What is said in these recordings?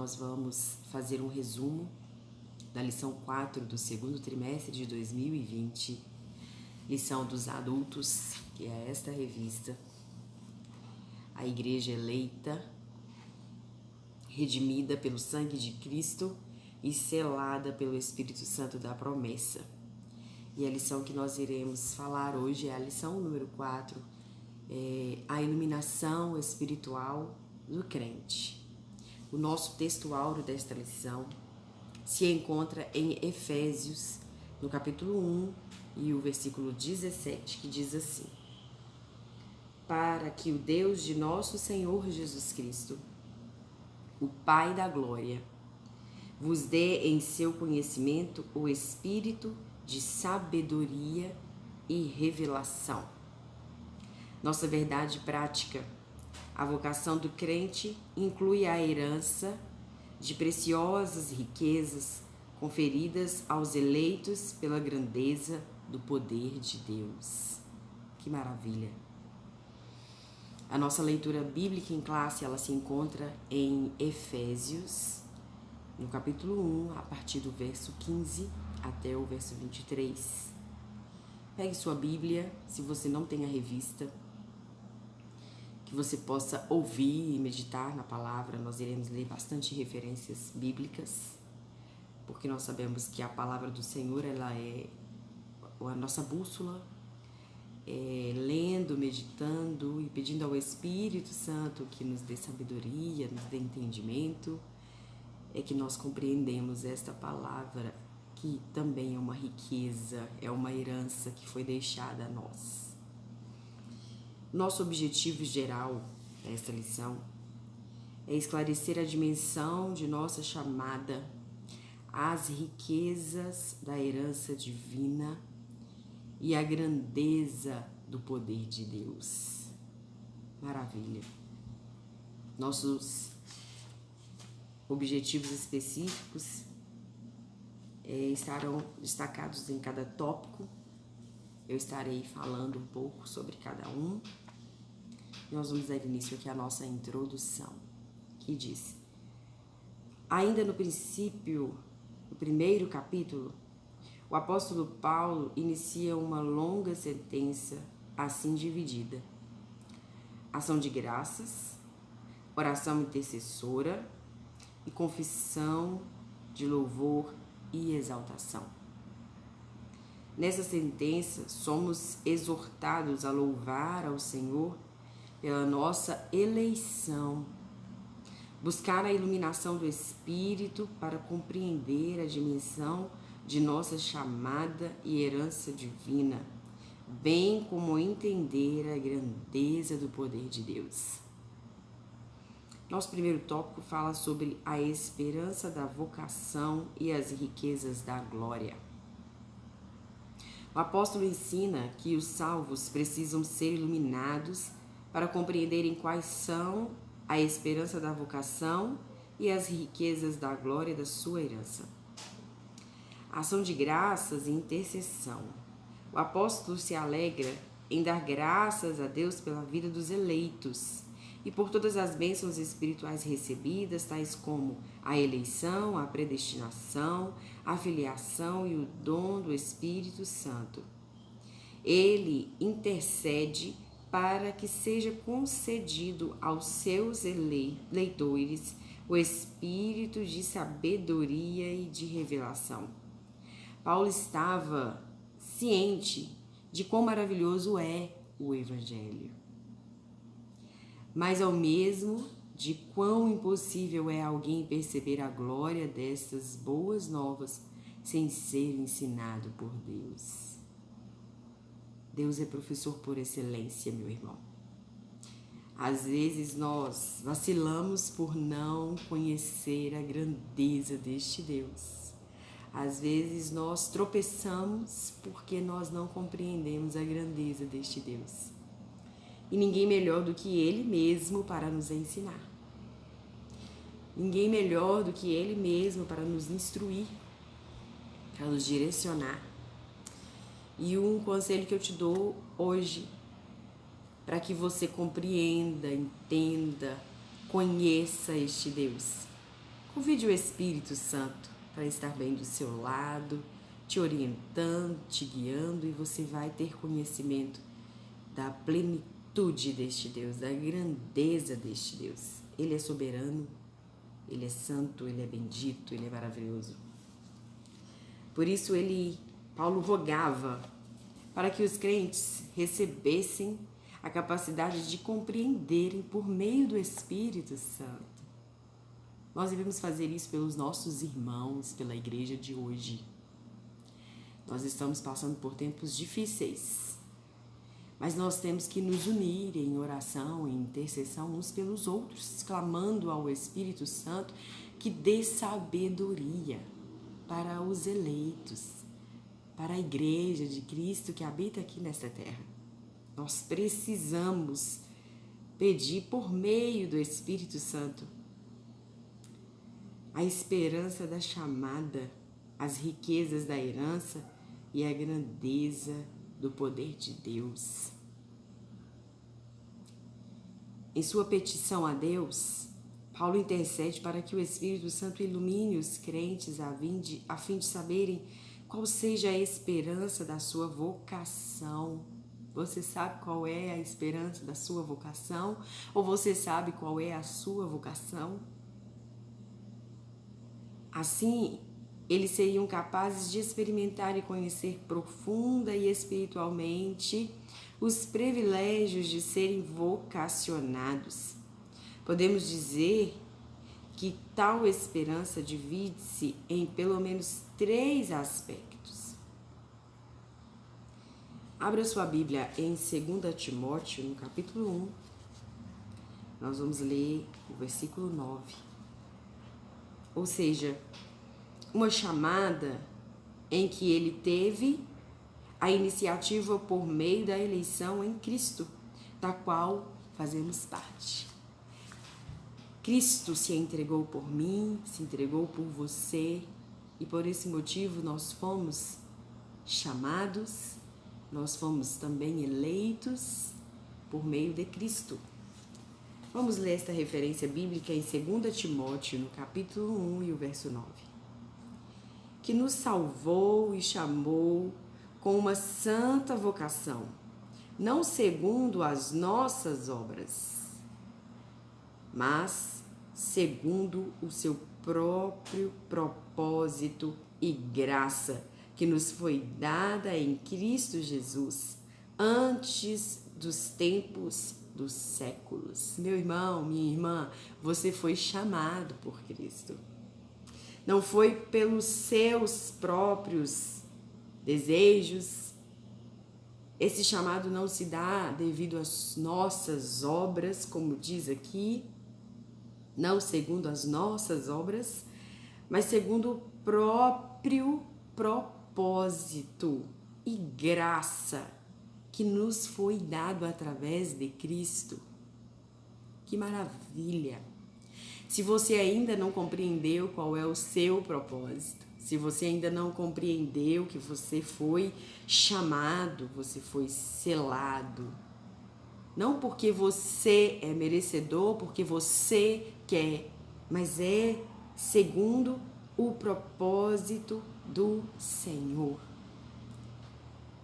nós vamos fazer um resumo da lição 4 do segundo trimestre de 2020, lição dos adultos, que é esta revista, a Igreja Eleita, redimida pelo sangue de Cristo e selada pelo Espírito Santo da promessa. E a lição que nós iremos falar hoje é a lição número 4, a iluminação espiritual do crente. O nosso texto áureo desta lição se encontra em Efésios, no capítulo 1 e o versículo 17, que diz assim: para que o Deus de nosso Senhor Jesus Cristo, o Pai da glória, vos dê em seu conhecimento o espírito de sabedoria e revelação. Nossa verdade prática. A vocação do crente inclui a herança de preciosas riquezas conferidas aos eleitos pela grandeza do poder de Deus. Que maravilha! A nossa leitura bíblica em classe, ela se encontra em Efésios, no capítulo 1, a partir do verso 15 até o verso 23. Pegue sua Bíblia, se você não tem a revista, que você possa ouvir e meditar na palavra. Nós iremos ler bastante referências bíblicas, porque nós sabemos que a palavra do Senhor, ela é a nossa bússola. Lendo, meditando e pedindo ao Espírito Santo que nos dê sabedoria, nos dê entendimento, é que nós compreendemos esta palavra, que também é uma riqueza, é uma herança que foi deixada a nós. Nosso objetivo geral desta lição é esclarecer a dimensão de nossa chamada, as riquezas da herança divina e a grandeza do poder de Deus. Maravilha! Nossos objetivos específicos estarão destacados em cada tópico. Eu estarei falando um pouco sobre cada um. Nós vamos dar início aqui à nossa introdução, que diz: ainda no princípio, no primeiro capítulo, o apóstolo Paulo inicia uma longa sentença assim dividida: ação de graças, oração intercessora e confissão de louvor e exaltação. Nessa sentença, somos exortados a louvar ao Senhor pela nossa eleição, buscar a iluminação do Espírito para compreender a dimensão de nossa chamada e herança divina, bem como entender a grandeza do poder de Deus. Nosso primeiro tópico fala sobre a esperança da vocação e as riquezas da glória. O apóstolo ensina que os salvos precisam ser iluminados para compreenderem quais são a esperança da vocação e as riquezas da glória da sua herança. Ação de graças e intercessão. O apóstolo se alegra em dar graças a Deus pela vida dos eleitos e por todas as bênçãos espirituais recebidas, tais como a eleição, a predestinação, a filiação e o dom do Espírito Santo. Ele intercede para que seja concedido aos seus eleitores o espírito de sabedoria e de revelação. Paulo estava ciente de quão maravilhoso é o Evangelho, mas ao mesmo de quão impossível é alguém perceber a glória destas boas novas sem ser ensinado por Deus. Deus é professor por excelência, meu irmão. Às vezes nós vacilamos por não conhecer a grandeza deste Deus. Às vezes nós tropeçamos porque nós não compreendemos a grandeza deste Deus. E ninguém melhor do que Ele mesmo para nos ensinar. Ninguém melhor do que Ele mesmo para nos instruir, para nos direcionar. E um conselho que eu te dou hoje, para que você compreenda, entenda, conheça este Deus, Convide o Espírito Santo para estar bem do seu lado, te orientando, te guiando, e você vai ter conhecimento da plenitude deste Deus, da grandeza deste Deus. Ele é soberano, Ele é santo, Ele é bendito, Ele é maravilhoso. Por isso Paulo rogava para que os crentes recebessem a capacidade de compreenderem por meio do Espírito Santo. Nós devemos fazer isso pelos nossos irmãos, pela igreja de hoje. Nós estamos passando por tempos difíceis, mas nós temos que nos unir em oração, em intercessão uns pelos outros, clamando ao Espírito Santo que dê sabedoria para os eleitos, para a igreja de Cristo que habita aqui nesta terra. Nós precisamos pedir por meio do Espírito Santo a esperança da chamada, as riquezas da herança e a grandeza do poder de Deus. Em sua petição a Deus, Paulo intercede para que o Espírito Santo ilumine os crentes a fim de saberem qual seja a esperança da sua vocação. Você sabe qual é a esperança da sua vocação? Ou você sabe qual é a sua vocação? Assim, eles seriam capazes de experimentar e conhecer profunda e espiritualmente os privilégios de serem vocacionados. Podemos dizer que tal esperança divide-se em pelo menos 3 aspectos. Abra sua Bíblia em 2 Timóteo, no capítulo 1. Nós vamos ler o versículo 9. Ou seja, uma chamada em que ele teve a iniciativa por meio da eleição em Cristo, da qual fazemos parte. Cristo se entregou por mim, se entregou por você, e por esse motivo nós fomos chamados, nós fomos também eleitos por meio de Cristo. Vamos ler esta referência bíblica em 2 Timóteo, no capítulo 1 e o verso 9. Que nos salvou e chamou com uma santa vocação, não segundo as nossas obras, mas segundo o seu próprio propósito e graça, que nos foi dada em Cristo Jesus, antes dos tempos dos séculos. Meu irmão, minha irmã, você foi chamado por Cristo. Não foi pelos seus próprios desejos. Esse chamado não se dá devido às nossas obras, como diz aqui, não segundo as nossas obras, mas segundo o próprio propósito e graça que nos foi dado através de Cristo. Que maravilha! Se você ainda não compreendeu qual é o seu propósito, se você ainda não compreendeu que você foi chamado, você foi selado, não porque você é merecedor, porque você quer, mas é segundo o propósito do Senhor.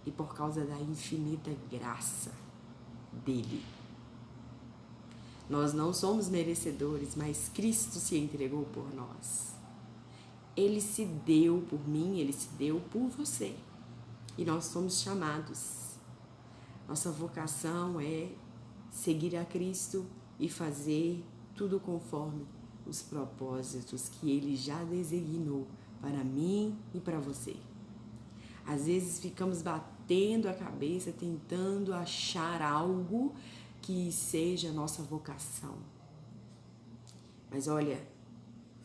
E por causa da infinita graça dele. Nós não somos merecedores, mas Cristo se entregou por nós. Ele se deu por mim, ele se deu por você. E nós somos chamados. Nossa vocação é seguir a Cristo e fazer tudo conforme os propósitos que ele já designou para mim e para você. Às vezes ficamos batendo a cabeça, tentando achar algo que seja a nossa vocação. Mas olha,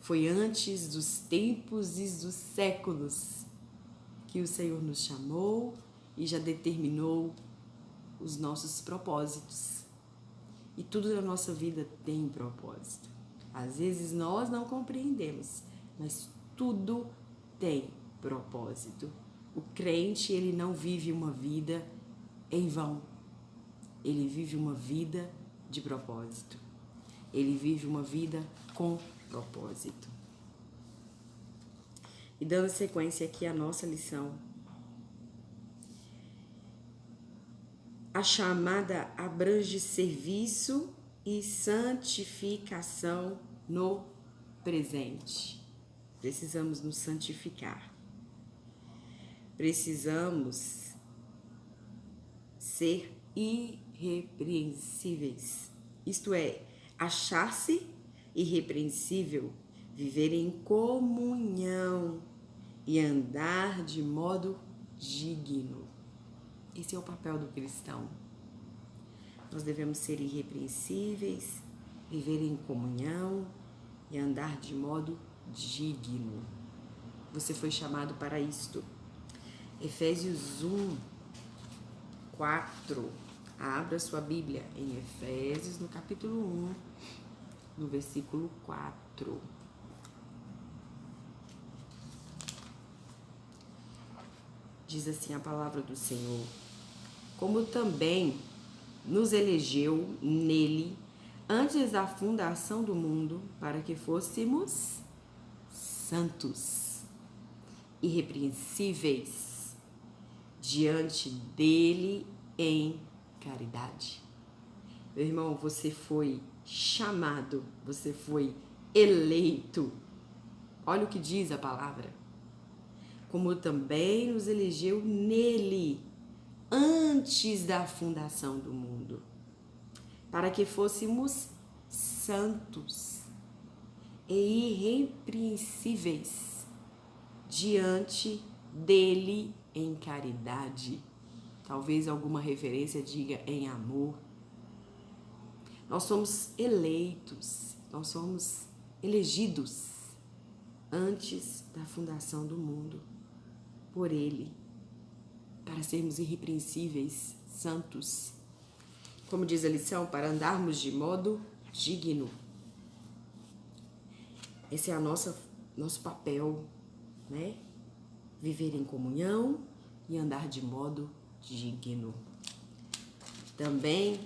foi antes dos tempos e dos séculos que o Senhor nos chamou e já determinou os nossos propósitos. E tudo na nossa vida tem propósito. Às vezes nós não compreendemos, mas tudo tem propósito. O crente, ele não vive uma vida em vão. Ele vive uma vida de propósito. Ele vive uma vida com propósito. E dando sequência aqui à nossa lição, a chamada abrange serviço e santificação no presente. Precisamos nos santificar. Precisamos ser irrepreensíveis. Isto é, achar-se irrepreensível, viver em comunhão e andar de modo digno. Esse é o papel do cristão. Nós devemos ser irrepreensíveis, viver em comunhão e andar de modo digno. Você foi chamado para isto. Efésios 1, 4. Abra sua Bíblia em Efésios, no capítulo 1, no versículo 4. Diz assim a palavra do Senhor: como também nos elegeu nele antes da fundação do mundo, para que fôssemos santos, irrepreensíveis diante dele em caridade. Meu irmão, você foi chamado, você foi eleito. Olha o que diz a palavra. Como também nos elegeu nele antes da fundação do mundo, para que fôssemos santos e irrepreensíveis diante dele em caridade. Talvez alguma referência diga em amor. Nós somos eleitos, nós somos elegidos antes da fundação do mundo por ele, para sermos irrepreensíveis, santos. Como diz a lição, para andarmos de modo digno. Esse é nosso papel, né? Viver em comunhão e andar de modo digno. Também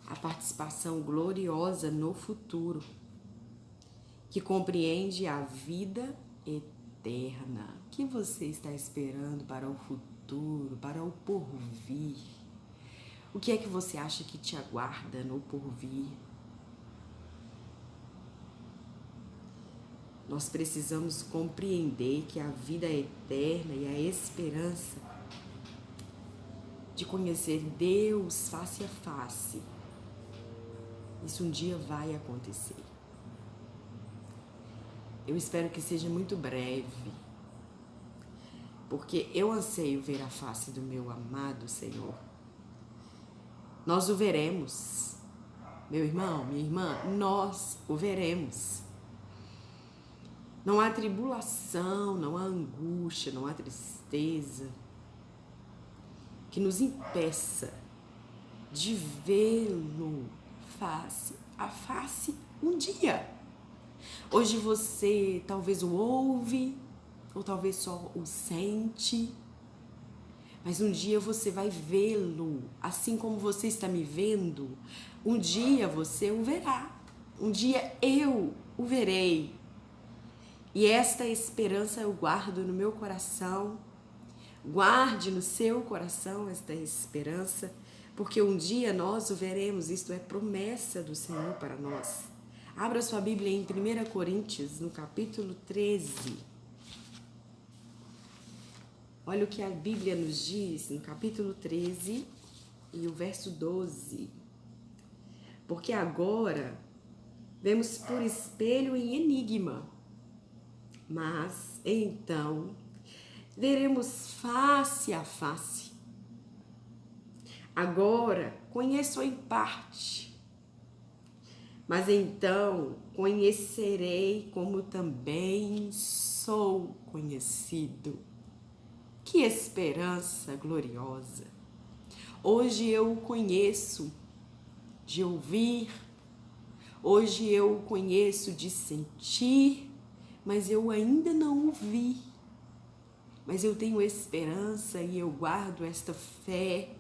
a participação gloriosa no futuro, que compreende a vida eterna. O que você está esperando para o futuro, para o porvir? O que é que você acha que te aguarda no porvir? Nós precisamos compreender que a vida eterna e a esperança de conhecer Deus face a face, isso um dia vai acontecer. Eu espero que seja muito breve, porque eu anseio ver a face do meu amado Senhor. Nós o veremos, meu irmão, minha irmã, nós o veremos. Não há tribulação, não há angústia, não há tristeza que nos impeça de vê-lo face a face um dia. Hoje você talvez o ouve, ou talvez só o sente, mas um dia você vai vê-lo, assim como você está me vendo, um dia você o verá, um dia eu o verei. E esta esperança eu guardo no meu coração, guarde no seu coração esta esperança, porque um dia nós o veremos, isto é promessa do Senhor para nós. Abra sua Bíblia em 1 Coríntios, no capítulo 13. Olha o que a Bíblia nos diz no capítulo 13 e o verso 12. Porque agora vemos por espelho em enigma, mas então veremos face a face. Agora conheço em parte, mas então conhecerei como também sou conhecido. Que esperança gloriosa! Hoje eu o conheço de ouvir, hoje eu o conheço de sentir, mas eu ainda não o vi. Mas eu tenho esperança e eu guardo esta fé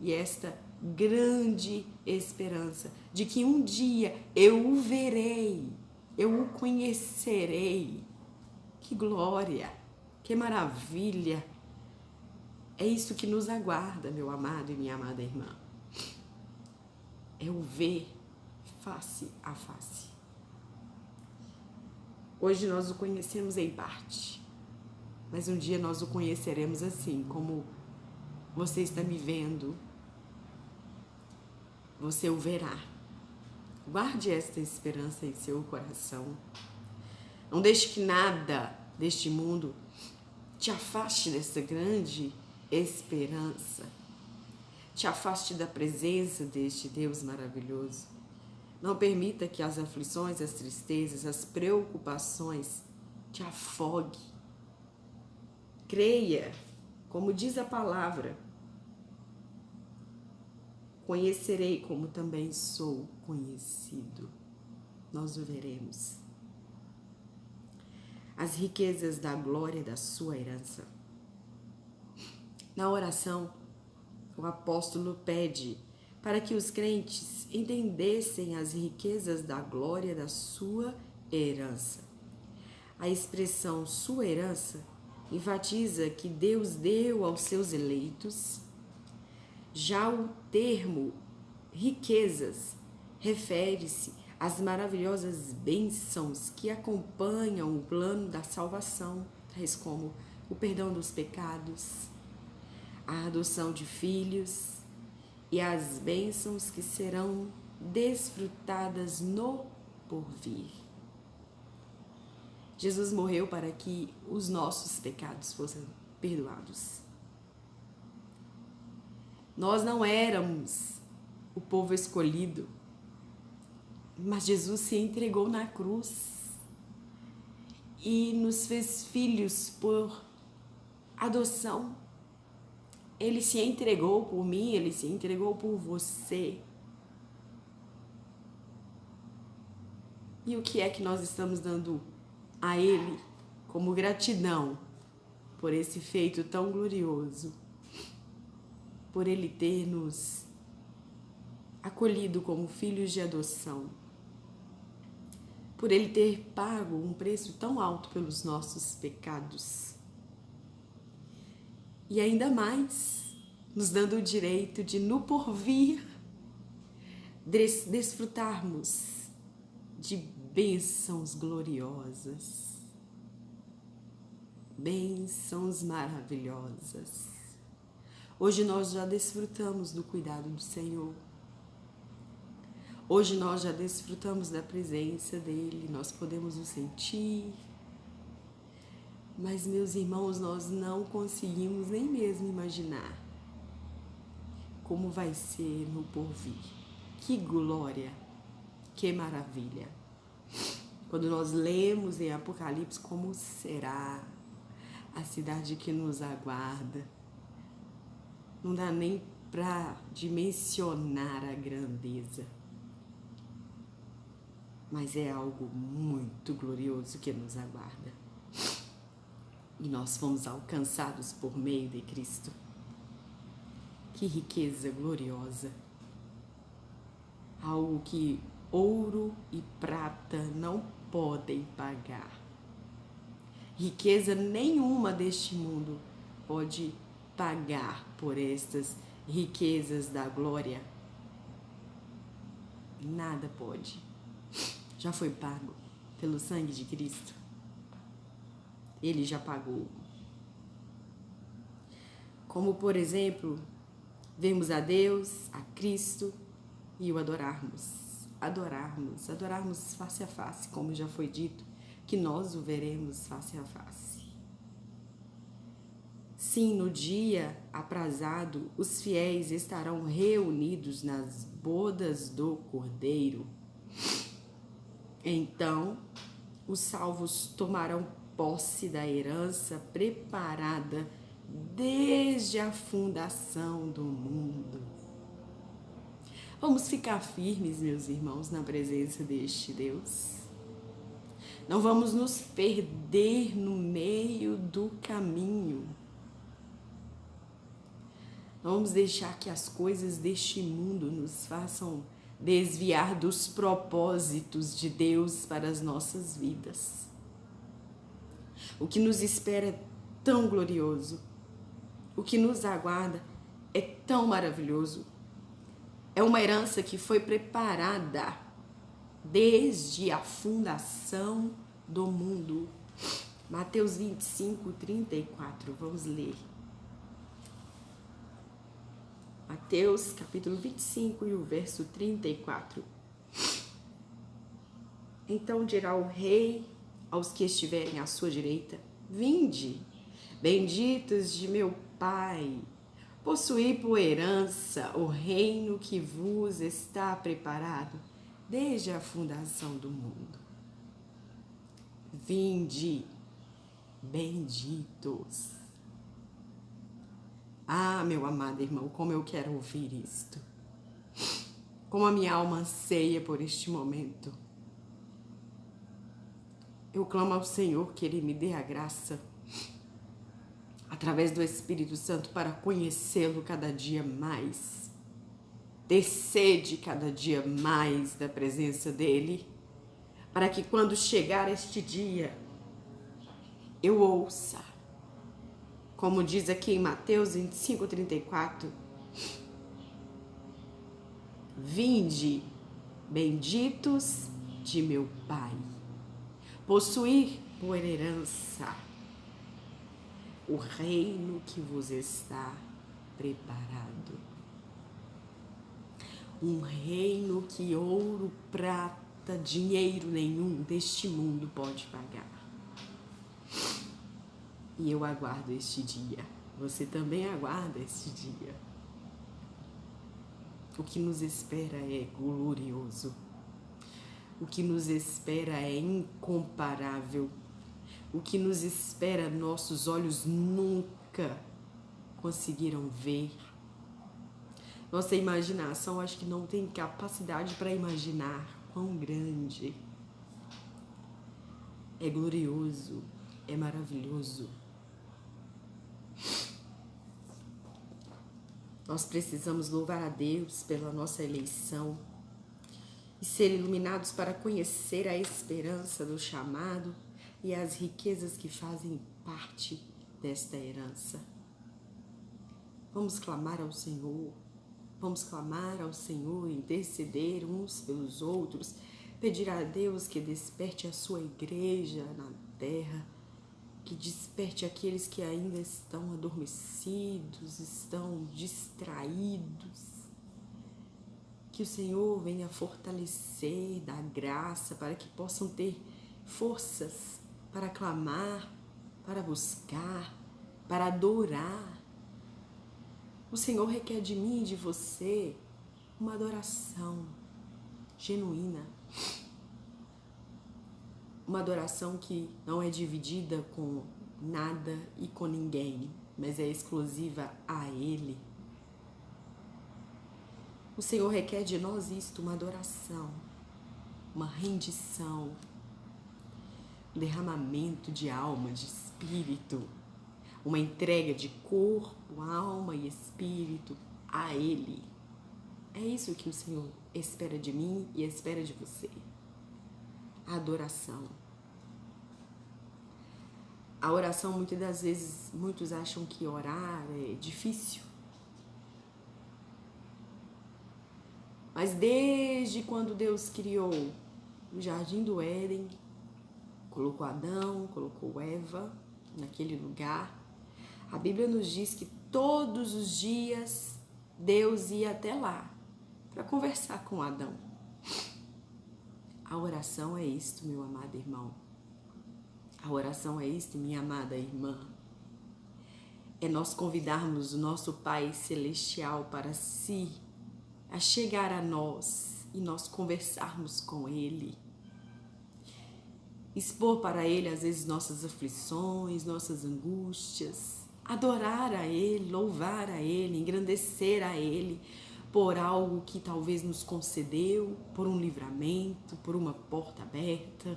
e esta grande esperança de que um dia eu o verei, eu o conhecerei. Que glória! Que maravilha! É isso que nos aguarda, meu amado e minha amada irmã. É o ver face a face. Hoje nós o conhecemos em parte, mas um dia nós o conheceremos assim, como você está me vendo, você o verá. Guarde esta esperança em seu coração. Não deixe que nada deste mundo te afaste dessa grande esperança. Te afaste da presença deste Deus maravilhoso. Não permita que as aflições, as tristezas, as preocupações te afogue. Creia, como diz a palavra, conhecerei como também sou conhecido. Nós o veremos. As riquezas da glória da sua herança. Na oração, o apóstolo pede para que os crentes entendessem as riquezas da glória da sua herança. A expressão sua herança enfatiza que Deus deu aos seus eleitos. Já o termo riquezas refere-se às maravilhosas bênçãos que acompanham o plano da salvação, tais como o perdão dos pecados, a adoção de filhos e as bênçãos que serão desfrutadas no porvir. Jesus morreu para que os nossos pecados fossem perdoados. Nós não éramos o povo escolhido, mas Jesus se entregou na cruz e nos fez filhos por adoção. Ele se entregou por mim, ele se entregou por você. E o que é que nós estamos dando a ele como gratidão por esse feito tão glorioso, por ele ter nos acolhido como filhos de adoção, por ele ter pago um preço tão alto pelos nossos pecados. E ainda mais, nos dando o direito de, no porvir, desfrutarmos de bênçãos gloriosas, bênçãos maravilhosas. Hoje nós já desfrutamos do cuidado do Senhor. Hoje nós já desfrutamos da presença dele, nós podemos o sentir. Mas, meus irmãos, nós não conseguimos nem mesmo imaginar como vai ser no porvir. Que glória, que maravilha. Quando nós lemos em Apocalipse como será a cidade que nos aguarda, não dá nem para dimensionar a grandeza. Mas é algo muito glorioso que nos aguarda. E nós fomos alcançados por meio de Cristo. Que riqueza gloriosa! Algo que ouro e prata não podem pagar. Riqueza nenhuma deste mundo pode pagar por estas riquezas da glória. Nada pode. Já foi pago pelo sangue de Cristo. Ele já pagou. Como, por exemplo, vermos a Deus, a Cristo e o adorarmos. Adorarmos face a face, como já foi dito, que nós o veremos face a face. Sim, no dia aprazado, os fiéis estarão reunidos nas bodas do Cordeiro. Então, os salvos tomarão posse da herança preparada desde a fundação do mundo. Vamos ficar firmes, meus irmãos, na presença deste Deus. Não vamos nos perder no meio do caminho. Não vamos deixar que as coisas deste mundo nos façam desviar dos propósitos de Deus para as nossas vidas. O que nos espera é tão glorioso. O que nos aguarda é tão maravilhoso. É uma herança que foi preparada desde a fundação do mundo. Mateus 25, 34. Vamos ler. Mateus, capítulo 25 e o verso 34. Então dirá o rei aos que estiverem à sua direita: vinde, benditos de meu Pai, possuí por herança o reino que vos está preparado desde a fundação do mundo. Vinde, benditos. Ah, meu amado irmão, como eu quero ouvir isto. Como a minha alma anseia por este momento. Eu clamo ao Senhor que Ele me dê a graça, através do Espírito Santo, para conhecê-lo cada dia mais. Ter sede cada dia mais da presença dEle, para que quando chegar este dia, eu ouça, como diz aqui em Mateus 25, 34, vinde, benditos de meu Pai, possuir por herança o reino que vos está preparado. Um reino que ouro, prata, dinheiro nenhum deste mundo pode pagar. E eu aguardo este dia. Você também aguarda este dia. O que nos espera é glorioso. O que nos espera é incomparável. O que nos espera, nossos olhos nunca conseguiram ver. Nossa imaginação acho que não tem capacidade para imaginar quão grande. É glorioso, é maravilhoso. Nós precisamos louvar a Deus pela nossa eleição e ser iluminados para conhecer a esperança do chamado e as riquezas que fazem parte desta herança. Vamos clamar ao Senhor, interceder uns pelos outros, pedir a Deus que desperte a sua igreja na terra, que desperte aqueles que ainda estão adormecidos, estão distraídos. Que o Senhor venha fortalecer, dar graça para que possam ter forças para clamar, para buscar, para adorar. O Senhor requer de mim e de você uma adoração genuína. Uma adoração que não é dividida com nada e com ninguém, mas é exclusiva a Ele. O Senhor requer de nós isto, uma adoração, uma rendição, um derramamento de alma, de espírito, uma entrega de corpo, alma e espírito a Ele. É isso que o Senhor espera de mim e espera de você. A adoração. A oração, muitas das vezes, muitos acham que orar é difícil. Mas desde quando Deus criou o Jardim do Éden, colocou Adão, colocou Eva naquele lugar, a Bíblia nos diz que todos os dias Deus ia até lá para conversar com Adão. A oração é isto, meu amado irmão. A oração é isto, minha amada irmã. É nós convidarmos o nosso Pai Celestial para a chegar a nós e nós conversarmos com Ele. Expor para Ele, às vezes, nossas aflições, nossas angústias. Adorar a Ele, louvar a Ele, engrandecer a Ele por algo que talvez nos concedeu, por um livramento, por uma porta aberta.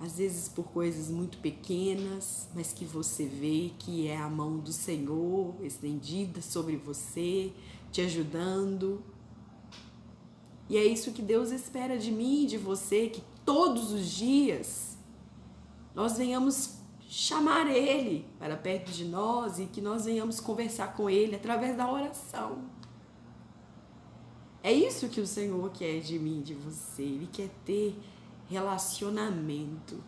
Às vezes por coisas muito pequenas, mas que você vê que é a mão do Senhor estendida sobre você, te ajudando. E é isso que Deus espera de mim e de você, que todos os dias nós venhamos chamar Ele para perto de nós e que nós venhamos conversar com Ele através da oração. É isso que o Senhor quer de mim, de você. Ele quer ter relacionamento.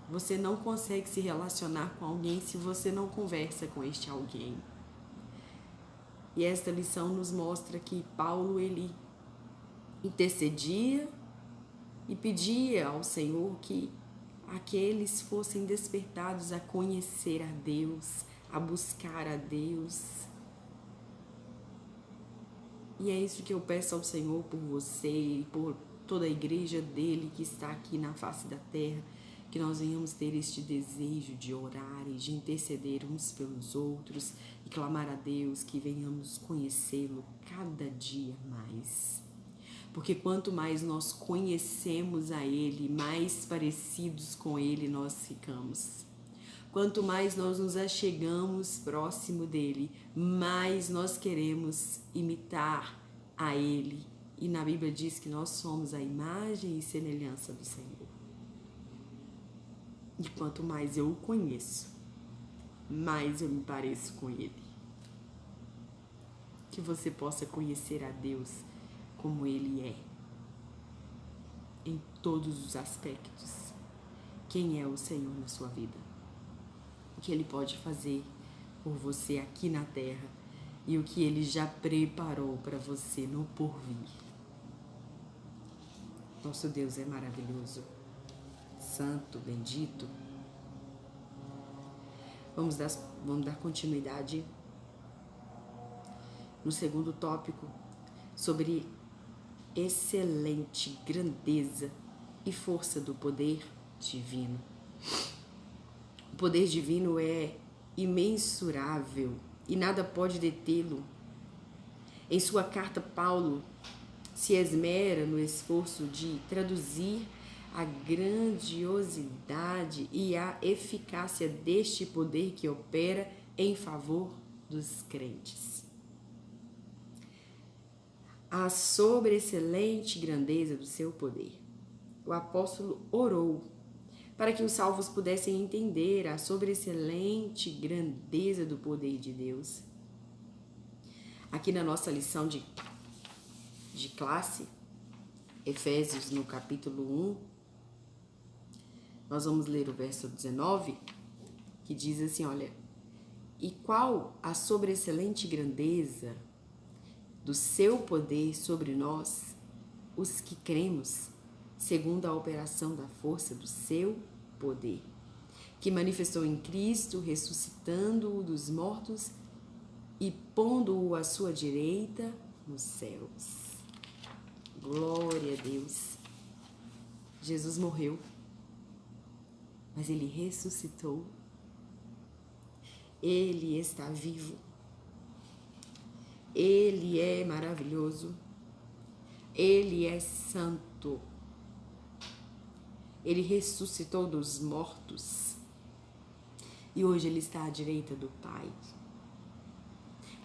Você não consegue se relacionar com alguém se você não conversa com este alguém. E esta lição nos mostra que Paulo, ele intercedia e pedia ao Senhor que aqueles fossem despertados a conhecer a Deus, a buscar a Deus. E é isso que eu peço ao Senhor por você e por toda a igreja dele que está aqui na face da terra, que nós venhamos ter este desejo de orar e de interceder uns pelos outros e clamar a Deus, que venhamos conhecê-lo cada dia mais. Porque quanto mais nós conhecemos a Ele, mais parecidos com Ele nós ficamos. Quanto mais nós nos achegamos próximo dele, mais nós queremos imitar a Ele. E na Bíblia diz que nós somos a imagem e semelhança do Senhor. E quanto mais eu o conheço, mais eu me pareço com Ele. Que você possa conhecer a Deus como Ele é, em todos os aspectos. Quem é o Senhor na sua vida? O que Ele pode fazer por você aqui na terra e o que Ele já preparou para você no porvir. Nosso Deus é maravilhoso, santo, bendito. Vamos dar continuidade no segundo tópico sobre excelente grandeza e força do poder divino. O poder divino é imensurável e nada pode detê-lo. Em sua carta, Paulo se esmera no esforço de traduzir a grandiosidade e a eficácia deste poder que opera em favor dos crentes. A sobreexcelente grandeza do seu poder. O apóstolo orou para que os salvos pudessem entender a sobreexcelente grandeza do poder de Deus. Aqui na nossa lição de classe, Efésios, no capítulo 1, nós vamos ler o verso 19, que diz assim, olha, e qual a sobreexcelente grandeza do seu poder sobre nós, os que cremos, segundo a operação da força do seu poder, que manifestou em Cristo, ressuscitando-o dos mortos e pondo-o à sua direita nos céus. Glória a Deus. Jesus morreu, mas Ele ressuscitou. Ele está vivo. Ele é maravilhoso. Ele é santo. Ele ressuscitou dos mortos e hoje Ele está à direita do Pai.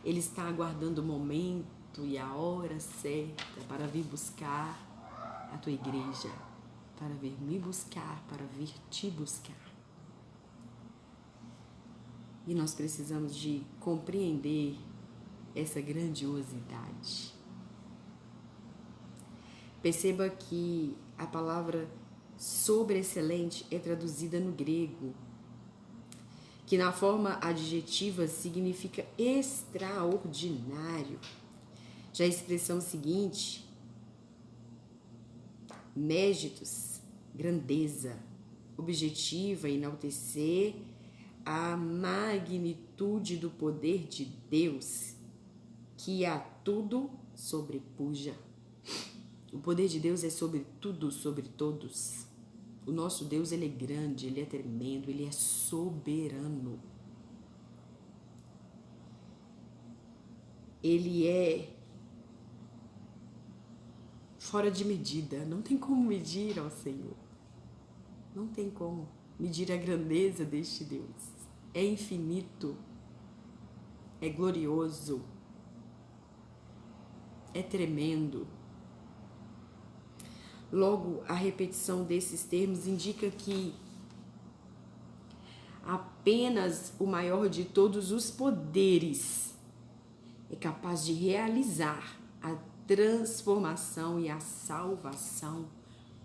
Ele está aguardando o momento e a hora certa para vir buscar a tua igreja, para vir me buscar, para vir te buscar. E nós precisamos de compreender essa grandiosidade. Perceba que a palavra sobreexcelente é traduzida no grego, que na forma adjetiva significa extraordinário. Já a expressão seguinte, mégitos, grandeza, objetiva, enaltecer a magnitude do poder de Deus, que a tudo sobrepuja. O poder de Deus é sobre tudo, sobre todos. O nosso Deus, Ele é grande, Ele é tremendo, Ele é soberano. Ele é fora de medida. Não tem como medir ao Senhor. Não tem como medir a grandeza deste Deus. É infinito. É glorioso. É tremendo. Logo, a repetição desses termos indica que Apenas o maior de todos os poderes é capaz de realizar a transformação e a salvação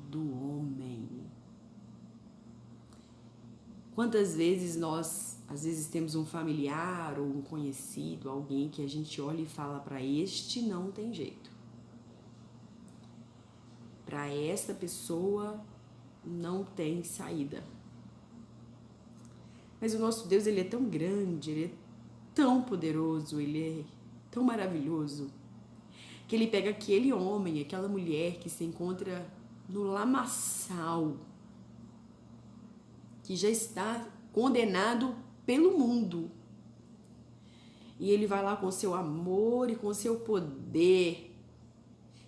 do homem. Quantas vezes nós, às vezes, temos um familiar ou um conhecido, alguém que a gente olha e fala, para este não tem jeito. Para esta pessoa não tem saída. Mas o nosso Deus, ele é tão grande, ele é tão poderoso, ele é tão maravilhoso, que ele pega aquele homem, aquela mulher que se encontra no lamaçal, que já está condenado pelo mundo, e ele vai lá com seu amor e com seu poder,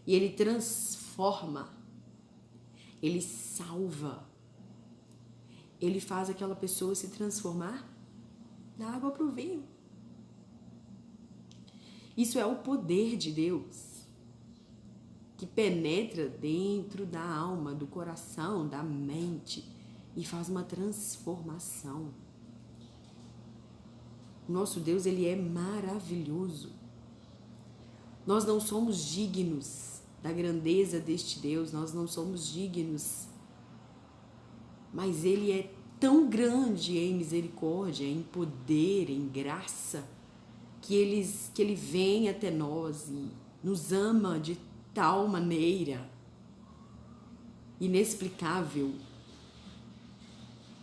e ele transforma, ele salva, ele faz aquela pessoa se transformar da água para o vinho. Isso é o poder de Deus, que penetra dentro da alma, do coração, da mente e faz uma transformação. O nosso Deus, ele é maravilhoso. Nós não somos dignos da grandeza deste Deus, nós não somos dignos, mas ele é tão grande em misericórdia, em poder, em graça, que ele vem até nós e nos ama de tal maneira inexplicável.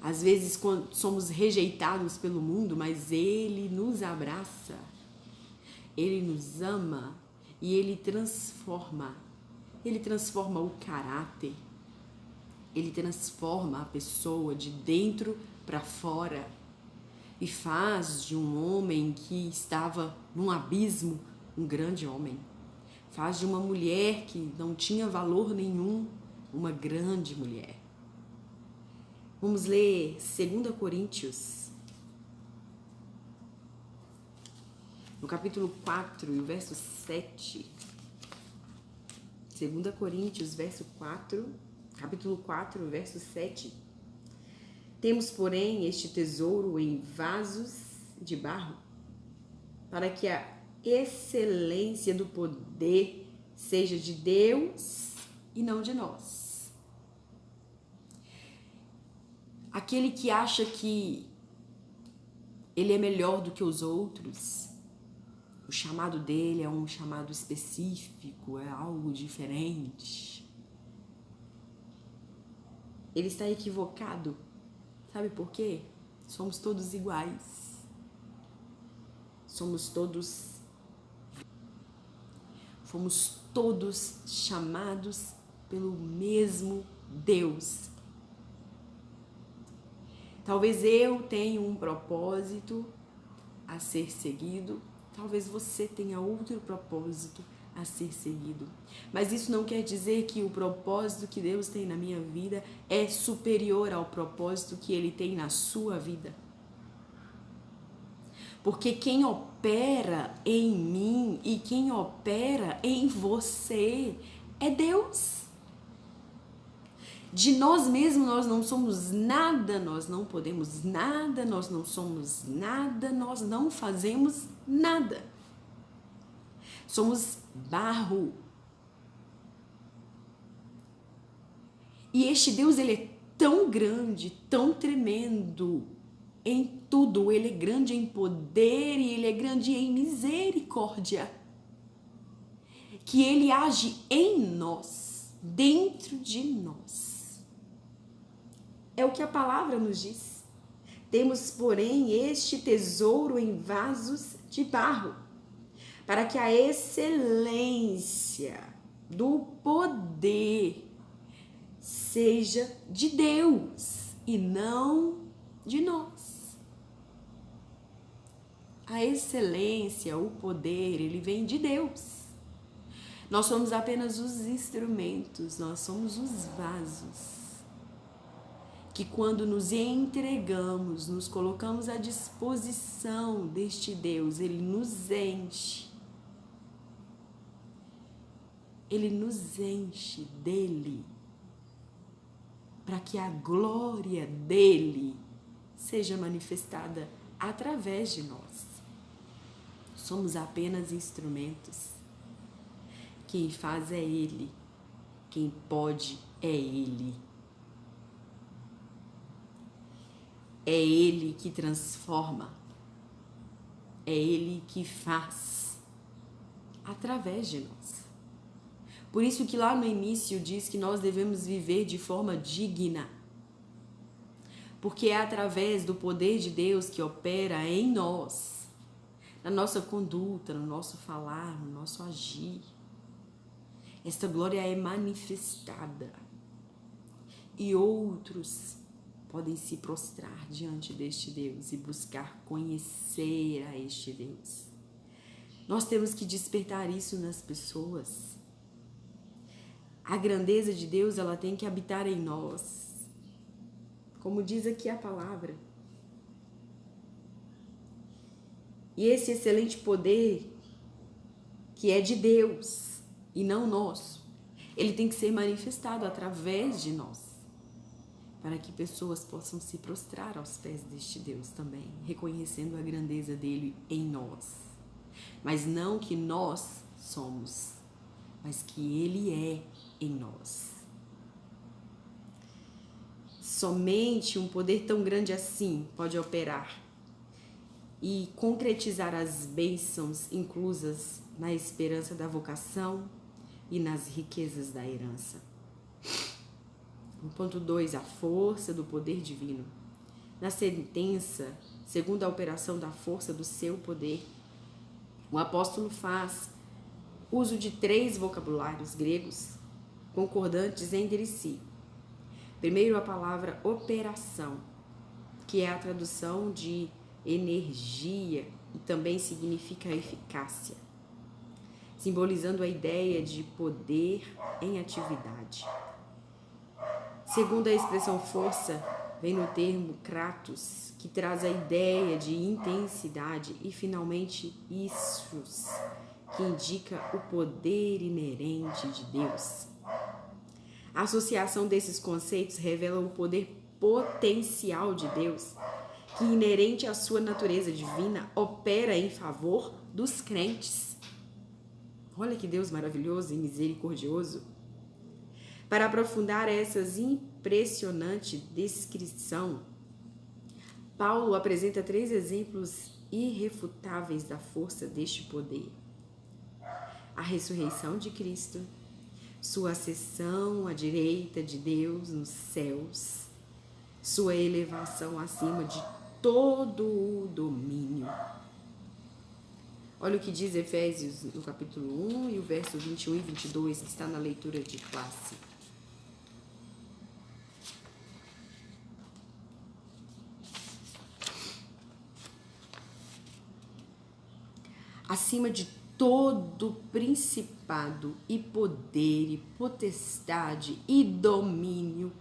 Às vezes quando somos rejeitados pelo mundo, mas ele nos abraça, ele nos ama e ele transforma o caráter, ele transforma a pessoa de dentro para fora e faz de um homem que estava num abismo um grande homem. Faz de uma mulher que não tinha valor nenhum uma grande mulher. Vamos ler 2 Coríntios, no capítulo 4 e o verso 7. 2 Coríntios, capítulo 4, verso 7. Temos, porém, este tesouro em vasos de barro, para que a excelência do poder seja de Deus e não de nós. Aquele que acha que ele é melhor do que os outros, o chamado dele é um chamado específico, é algo diferente. Ele está equivocado. Sabe por quê? Somos todos iguais. Fomos todos chamados pelo mesmo Deus. Talvez eu tenha um propósito a ser seguido, talvez você tenha outro propósito a ser seguido. Mas isso não quer dizer que o propósito que Deus tem na minha vida é superior ao propósito que Ele tem na sua vida. Porque quem opera em mim e quem opera em você é Deus. De nós mesmos nós não somos nada, nós não podemos nada, nós não somos nada, nós não fazemos nada. Somos barro. E este Deus, ele é tão grande, tão tremendo em tudo. Ele é grande em poder e ele é grande em misericórdia. Que ele age em nós, dentro de nós. É o que a palavra nos diz. Temos, porém, este tesouro em vasos de barro, para que a excelência do poder seja de Deus e não de nós. A excelência, o poder, ele vem de Deus. Nós somos apenas os instrumentos, nós somos os vasos que, quando nos entregamos, nos colocamos à disposição deste Deus, ele nos enche. Ele nos enche dele, para que a glória dele seja manifestada através de nós. Somos apenas instrumentos. Quem faz é Ele. Quem pode é Ele. É Ele que transforma. É Ele que faz através de nós. Por isso que lá no início diz que nós devemos viver de forma digna. Porque é através do poder de Deus que opera em nós, na nossa conduta, no nosso falar, no nosso agir. Esta glória é manifestada e outros podem se prostrar diante deste Deus e buscar conhecer a este Deus. Nós temos que despertar isso nas pessoas. A grandeza de Deus, ela tem que habitar em nós. Como diz aqui a palavra. E esse excelente poder, que é de Deus e não nosso, ele tem que ser manifestado através de nós, para que pessoas possam se prostrar aos pés deste Deus também, reconhecendo a grandeza dele em nós. Mas não que nós somos, mas que ele é em nós. Somente um poder tão grande assim pode operar e concretizar as bênçãos inclusas na esperança da vocação e nas riquezas da herança. No ponto 2, a força do poder divino. Na sentença, segundo a operação da força do seu poder, o apóstolo faz uso de 3 vocabulários gregos concordantes entre si. Primeiro, a palavra operação, que é a tradução de energia e também significa eficácia, simbolizando a ideia de poder em atividade. Segundo, a expressão força vem no termo kratos, que traz a ideia de intensidade, e finalmente issus, que indica o poder inerente de Deus. A associação desses conceitos revela o poder potencial de Deus, que, inerente à sua natureza divina, opera em favor dos crentes. Olha que Deus maravilhoso e misericordioso. Para aprofundar essas impressionante descrição, Paulo apresenta 3 exemplos irrefutáveis da força deste poder: a ressurreição de Cristo, sua ascensão à direita de Deus nos céus, sua elevação acima de todo o domínio. Olha o que diz Efésios no capítulo 1 e o verso 21 e 22, que está na leitura de classe. Acima de todo principado e poder e potestade e domínio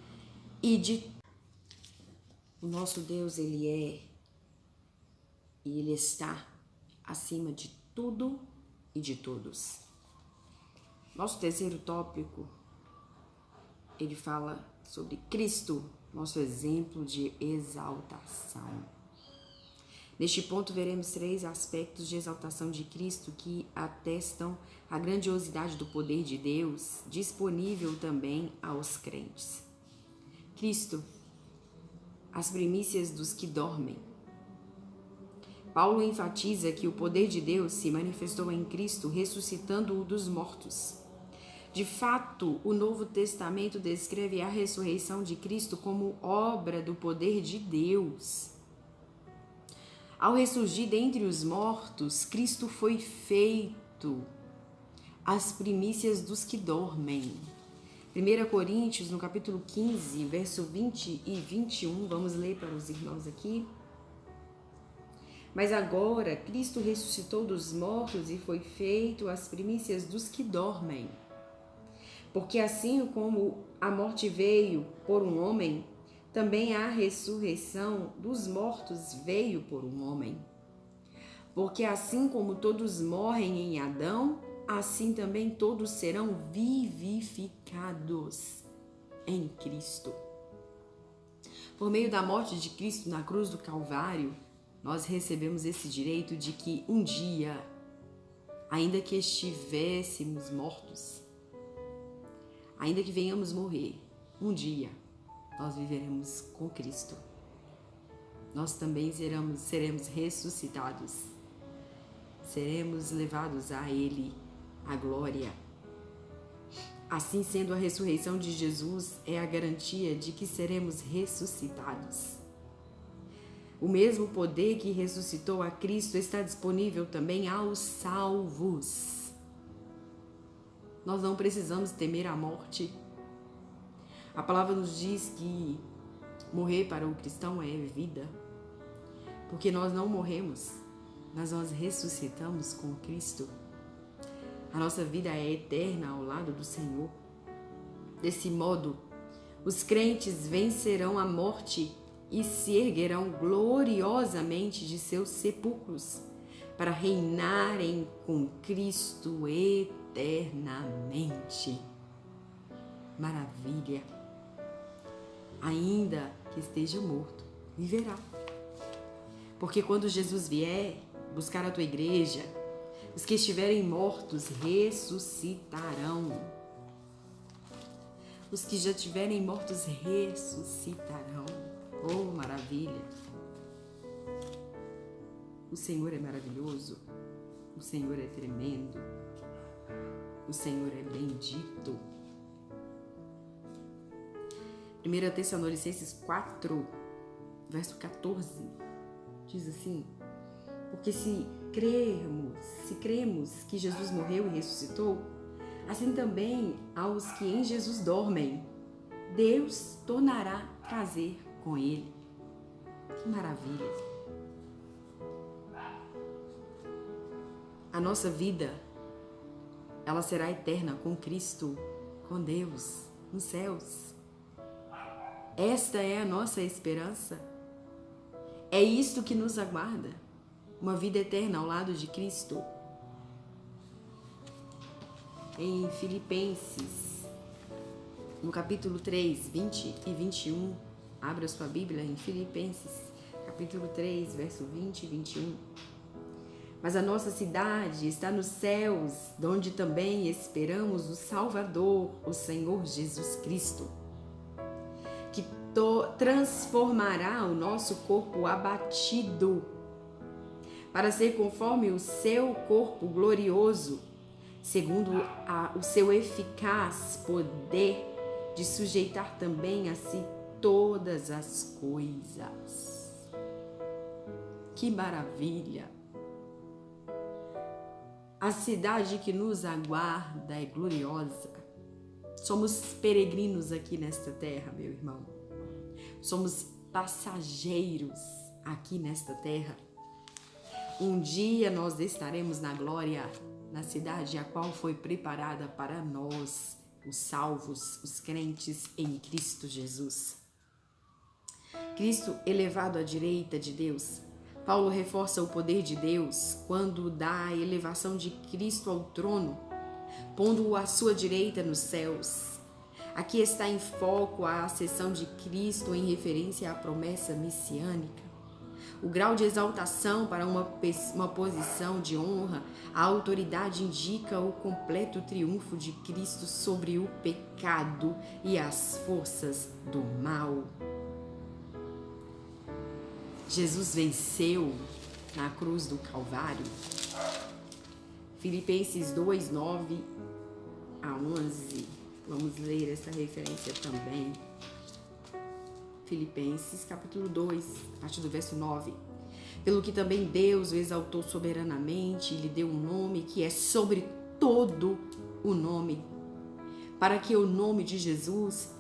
e de... O nosso Deus, ele é e ele está acima de tudo e de todos. Nosso terceiro tópico, ele fala sobre Cristo, nosso exemplo de exaltação. Neste ponto, veremos 3 aspectos de exaltação de Cristo que atestam a grandiosidade do poder de Deus, disponível também aos crentes. Cristo, as primícias dos que dormem. Paulo enfatiza que o poder de Deus se manifestou em Cristo, ressuscitando-o dos mortos. De fato, o Novo Testamento descreve a ressurreição de Cristo como obra do poder de Deus. Ao ressurgir dentre os mortos, Cristo foi feito as primícias dos que dormem. 1 Coríntios, no capítulo 15, verso 20 e 21, vamos ler para os irmãos aqui. Mas agora, Cristo ressuscitou dos mortos e foi feito as primícias dos que dormem. Porque assim como a morte veio por um homem, também a ressurreição dos mortos veio por um homem. Porque assim como todos morrem em Adão, assim também todos serão vivificados em Cristo. Por meio da morte de Cristo na cruz do Calvário, nós recebemos esse direito de que um dia, ainda que estivéssemos mortos, ainda que venhamos morrer, um dia nós viveremos com Cristo. Nós também seremos ressuscitados. Seremos levados a Ele, a glória. Assim sendo, a ressurreição de Jesus é a garantia de que seremos ressuscitados. O mesmo poder que ressuscitou a Cristo está disponível também aos salvos. Nós não precisamos temer a morte. A palavra nos diz que morrer para o cristão é vida, porque nós não morremos, mas nós ressuscitamos com Cristo. A nossa vida é eterna ao lado do Senhor. Desse modo, os crentes vencerão a morte e se erguerão gloriosamente de seus sepulcros para reinarem com Cristo eternamente. Maravilha! Ainda que esteja morto, viverá. Porque quando Jesus vier buscar a tua igreja, os que estiverem mortos ressuscitarão. Os que já estiverem mortos ressuscitarão. Oh, maravilha! O Senhor é maravilhoso. O Senhor é tremendo. O Senhor é bendito. 1 Tessalonicenses 4, verso 14, diz assim: porque se cremos que Jesus morreu e ressuscitou, assim também aos que em Jesus dormem, Deus tornará a trazer com Ele. Que maravilha! A nossa vida, ela será eterna com Cristo, com Deus, nos céus. Esta é a nossa esperança. É isto que nos aguarda, uma vida eterna ao lado de Cristo. Em Filipenses, no capítulo 3, 20 e 21, abra sua Bíblia em Filipenses, capítulo 3, verso 20 e 21. Mas a nossa cidade está nos céus, donde também esperamos o Salvador, o Senhor Jesus Cristo, que transformará o nosso corpo abatido para ser conforme o seu corpo glorioso, segundo o seu eficaz poder de sujeitar também a si todas as coisas. Que maravilha! A cidade que nos aguarda é gloriosa. Somos peregrinos aqui nesta terra, meu irmão. Somos passageiros aqui nesta terra. Um dia nós estaremos na glória, na cidade a qual foi preparada para nós, os salvos, os crentes em Cristo Jesus. Cristo elevado à direita de Deus. Paulo reforça o poder de Deus quando dá a elevação de Cristo ao trono, pondo-o à sua direita nos céus. Aqui está em foco a ascensão de Cristo em referência à promessa messiânica. O grau de exaltação para uma posição de honra, a autoridade indica o completo triunfo de Cristo sobre o pecado e as forças do mal. Jesus venceu na cruz do Calvário. Filipenses 2, 9 a 11. Vamos ler essa referência também. Filipenses, capítulo 2, a partir do verso 9. Pelo que também Deus o exaltou soberanamente e lhe deu um nome que é sobre todo o nome, para que o nome de Jesus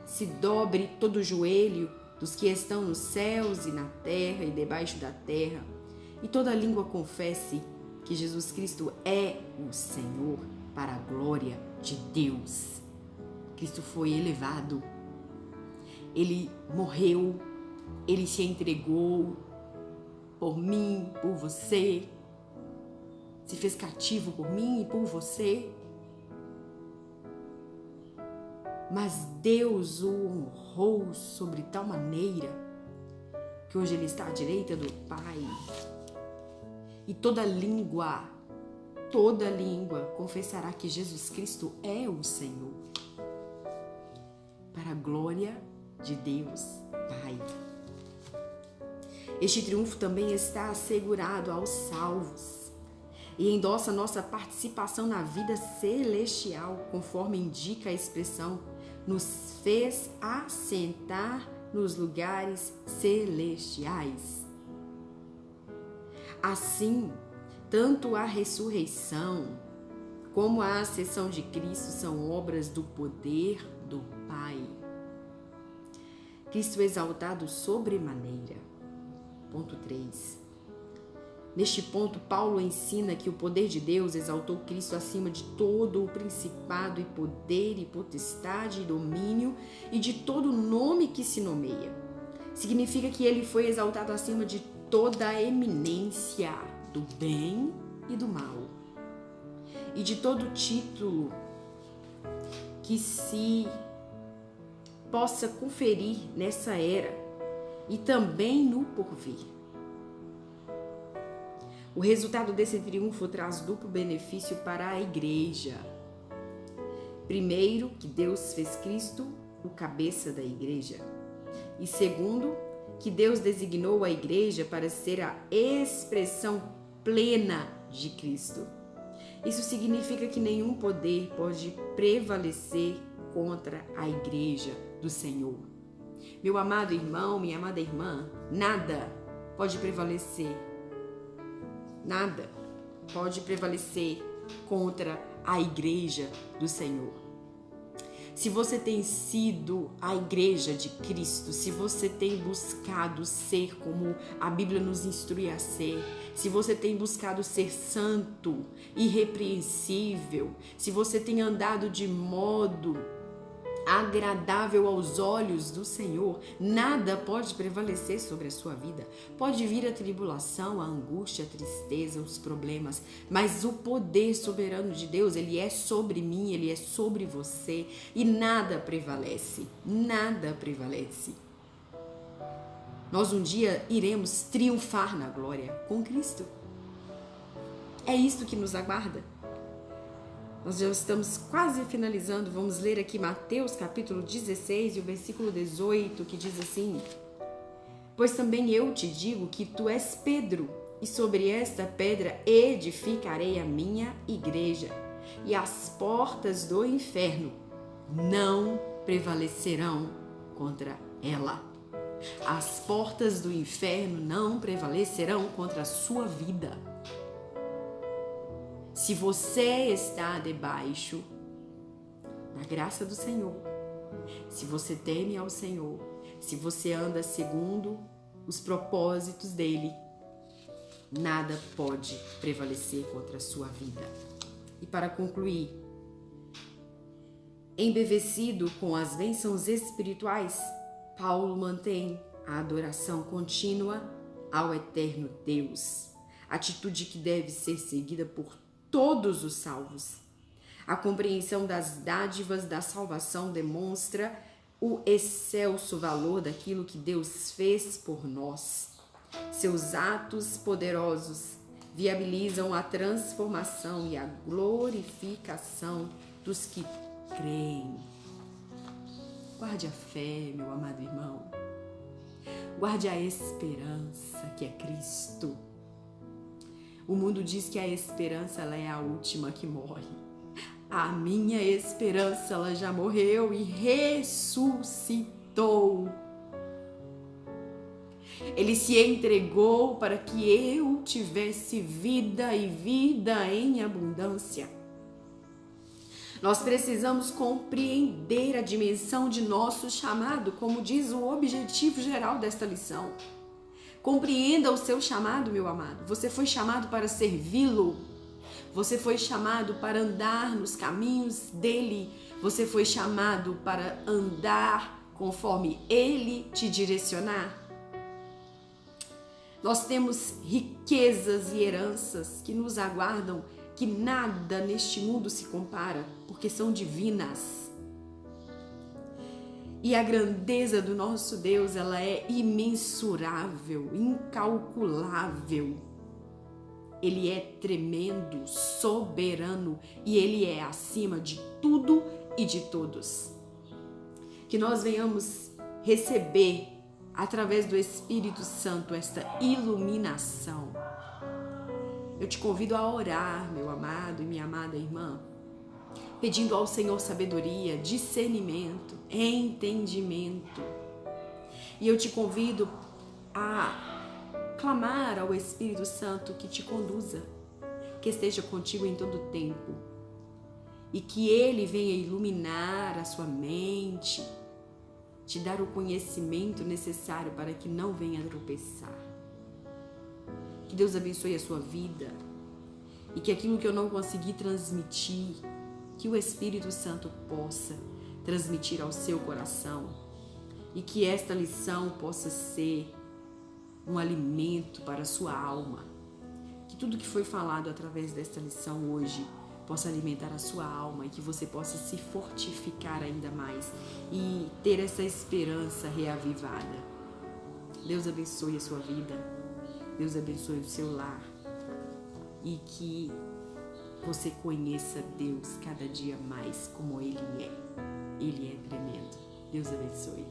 se dobre todo o joelho dos que estão nos céus e na terra e debaixo da terra, e toda língua confesse que Jesus Cristo é o Senhor, para a glória de Deus. Cristo foi elevado. Ele morreu, Ele se entregou por mim, por você, se fez cativo por mim e por você. mas Deus o honrou sobre tal maneira que hoje ele está à direita do Pai. E toda língua confessará que Jesus Cristo é o Senhor, para a glória de Deus Pai. Este triunfo também está assegurado aos salvos e endossa nossa participação na vida celestial, conforme indica a expressão, nos fez assentar nos lugares celestiais. Assim, tanto a ressurreição como a ascensão de Cristo são obras do poder do Pai. Cristo exaltado sobremaneira. Ponto 3. Neste ponto, Paulo ensina que o poder de Deus exaltou Cristo acima de todo o principado e poder e potestade e domínio e de todo nome que se nomeia. Significa que ele foi exaltado acima de toda a eminência do bem e do mal e de todo título que se possa conferir nessa era e também no porvir. O resultado desse triunfo traz duplo benefício para a igreja. Primeiro, que Deus fez Cristo o cabeça da igreja. E segundo, que Deus designou a igreja para ser a expressão plena de Cristo. Isso significa que nenhum poder pode prevalecer contra a igreja do Senhor. Meu amado irmão, minha amada irmã, nada pode prevalecer contra a igreja do Senhor. Se você tem sido a igreja de Cristo, se você tem buscado ser como a Bíblia nos instrui a ser, se você tem buscado ser santo, irrepreensível, se você tem andado de modo agradável aos olhos do Senhor, nada pode prevalecer sobre a sua vida. Pode vir a tribulação, a angústia, a tristeza, os problemas, mas o poder soberano de Deus, ele é sobre mim, ele é sobre você e nada prevalece, nada prevalece. Nós um dia iremos triunfar na glória com Cristo. É isto que nos aguarda. Nós já estamos quase finalizando, vamos ler aqui Mateus capítulo 16 e o versículo 18, que diz assim: Pois também eu te digo que tu és Pedro, e sobre esta pedra edificarei a minha igreja, e as portas do inferno não prevalecerão contra ela. As portas do inferno não prevalecerão contra a sua vida. Se você está debaixo da graça do Senhor, se você teme ao Senhor, se você anda segundo os propósitos dele, nada pode prevalecer contra a sua vida. E para concluir, embevecido com as bênçãos espirituais, Paulo mantém a adoração contínua ao eterno Deus, atitude que deve ser seguida por todos os salvos. A compreensão das dádivas da salvação demonstra o excelso valor daquilo que Deus fez por nós. Seus atos poderosos viabilizam a transformação e a glorificação dos que creem. Guarde a fé, meu amado irmão. Guarde a esperança que é Cristo. O mundo diz que a esperança ela é a última que morre. A minha esperança ela já morreu e ressuscitou. Ele se entregou para que eu tivesse vida e vida em abundância. Nós precisamos compreender a dimensão de nosso chamado, como diz o objetivo geral desta lição. Compreenda o seu chamado, meu amado. Você foi chamado para servi-lo. Você foi chamado para andar nos caminhos dele. Você foi chamado para andar conforme ele te direcionar. Nós temos riquezas e heranças que nos aguardam, que nada neste mundo se compara, porque são divinas. E a grandeza do nosso Deus, ela é imensurável, incalculável. Ele é tremendo, soberano e Ele é acima de tudo e de todos. Que nós venhamos receber, através do Espírito Santo, esta iluminação. Eu te convido a orar, meu amado e minha amada irmã, pedindo ao Senhor sabedoria, discernimento, entendimento. E eu te convido a clamar ao Espírito Santo que te conduza, que esteja contigo em todo o tempo e que Ele venha iluminar a sua mente, te dar o conhecimento necessário para que não venha tropeçar. Que Deus abençoe a sua vida e que aquilo que eu não consegui transmitir, que o Espírito Santo possa transmitir ao seu coração e que esta lição possa ser um alimento para a sua alma. Que tudo que foi falado através desta lição hoje possa alimentar a sua alma e que você possa se fortificar ainda mais e ter essa esperança reavivada. Deus abençoe a sua vida, Deus abençoe o seu lar e que você conheça Deus cada dia mais como Ele é. Ele é tremendo. Deus abençoe.